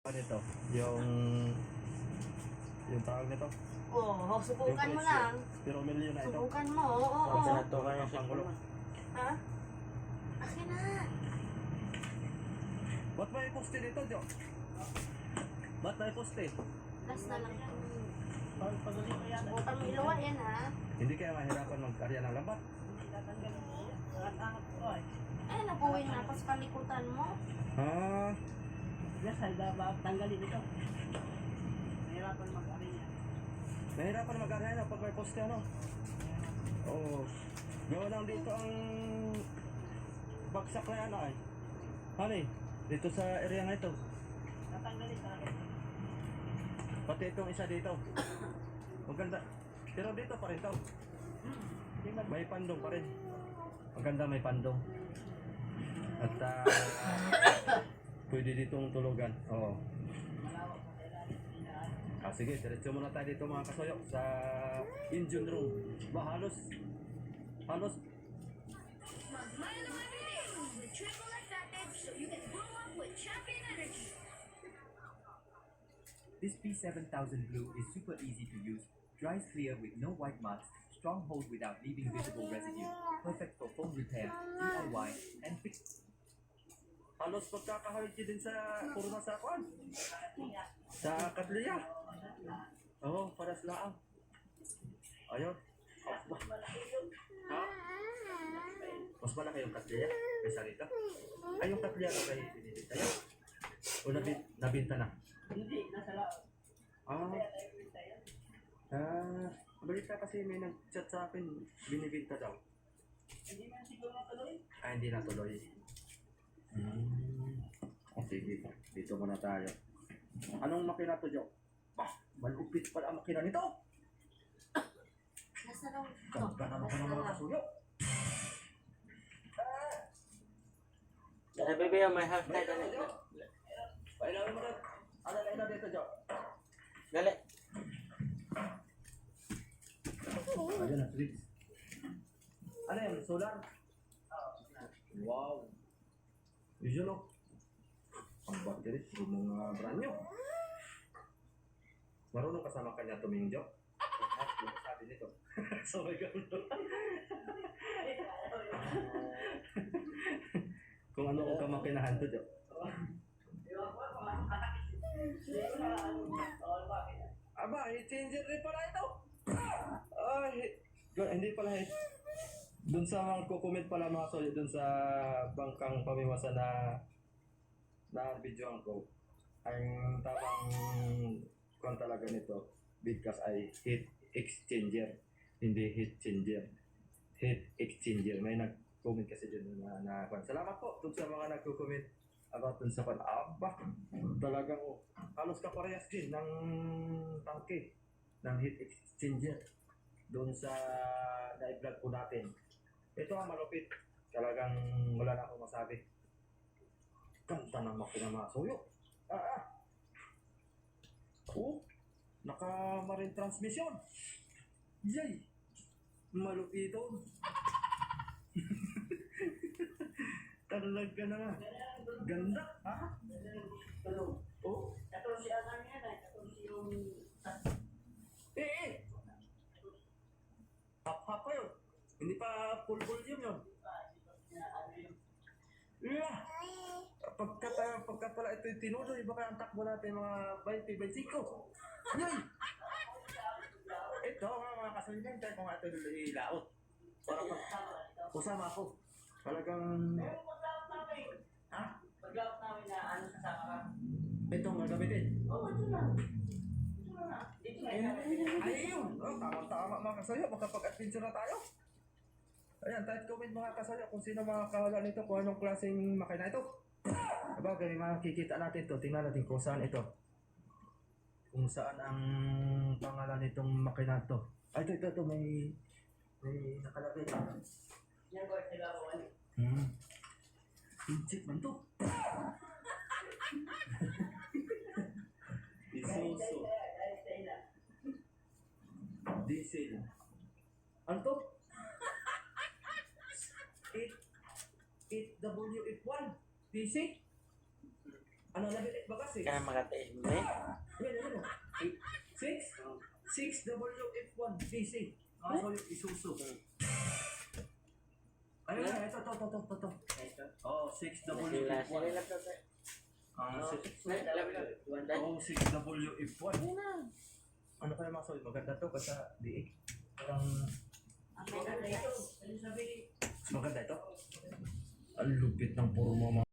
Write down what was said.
Ano ito? Yung tawag nito? Oo, subukan mo lang. Pero milyon na ito. Subukan mo, oo. Ito kaya siyang gulo. Ha? Akin na. Ba't may poste dito, Jo? Ba't may poste? Last na lang yan. Subukan mo ilawa yan, ha? Hindi kaya mahirapan mag-arya ng lambat. Ay, nabuhin na ako sa palikutan mo. Ah, Yes, ay tanggalin ito. Mahirapan mag-arena. mahirapan mag-arya na pag may poste, ano? Oo. Gawa lang dito ang bagsak na yan, ay. Hani, dito sa area nga ito. Tatanggalin talaga. Pati itong isa dito. Maganda. Pero dito pa rin to. May pandong pa rin. Maganda may pandong. At pwede ditong tulugan. Oo. Sige, diretso muna tayo dito mga kasoyok sa engine room. Halos Mag-mile every day with triple advantage so you can grow up with champion energy. This P7000 Blue is super easy to use, dries clear with no white marks, strong hold without leaving visible residue, perfect for phone repair, DIY, and fix. halos pagkakahawid din sa kurma sa kwan. Sa Katliya. Oo, para sa laang. Ayun. Ha? Mas malaki yung Katliya kaysa rito. Ay, yung Katliya na kayo binibinta yan. O nabinta na? Hindi, nasa lao. Balita kasi may nag-chat sa akin, binibinta daw. Hindi man siguro natuloy. Hindi natuloy. Sige, dito muna tayo. Anong makina to, Jo? Malupit pala ang makina nito. Nasa lang. Ganda naman ko ng mga kasuyo. Bebe, may half tide na ito. Pailawin mo na. Ano na ina dito, Jo? Dali. Ayun na, switch. Ano yan? Solar? Wow. Yun o. Ang battery, yung mga brand new. Marunong kasama kanya tumingin, Jo? Sabi nito. So my God. Kung ano ko kamakinahan to, Jo? Aba, i-changer rin pala ito. Ay, hindi pala eh. Doon sa mga kukomment pala mga solid, doon sa bangkang pamiwasan na videoan ko, ang tamang kung talaga nito, bigkas ay heat exchanger, hindi heat changer. Heat exchanger. May nag-comment kasi dyan na salamat po doon sa mga nagko-comment about dun sa aba, talagang halos kaparehas din ng tangke ng heat exchanger doon sa na-vlog po natin. Ito ang malupit, talagang wala na akong masabi. Ganda ng makina mga suyo. Naka-marine transmission. Yay! Malupito. Talaga na. Ganda, ha? Oh? Ito si Asan yan ay. Ito si yung... Hap-hap pa yun. Hindi pa full volume yun. Yeah. Pagka pala ito yung tinuloy, baka ang takbo natin mga 20-25. Yay! Ito mga kasunyan, tayo kung ito ilaot. Para usama ako. Talagang... Ha? Pag-out namin na ano kasama ka. Itong gagamitin. Oo, ito na. Ito na. Dito na. Ayun! Tama-tama mga kasayo, makapag-adventure na tayo. Ayan, type comment mga kasayo kung sino makakahala nito, kung anong klaseng makina ito. Sabagay, makikita natin ito. Tingnan natin kung saan ito. Kung saan ang pangalan nitong makina ito. Ay, ito, may nakalagay. Yan ko sila ko ano. Pinchip man ito. Isuso. Diesel. Ano to? 8WF1 DC? Ano Manabilik bagas eh. Kaya makatayin mo eh. Yan, ano? 6 WF1 DC. Mga solid Isuzu. Ayun na, ito. Ito. Oh, Sila 6WF1. lang to. Alam mo, tuwan Oh, 6WF1. Ano kaya mga solid? Maganda to kasi di parang Okay na rin. maganda ito. Ang lupit ng puro mga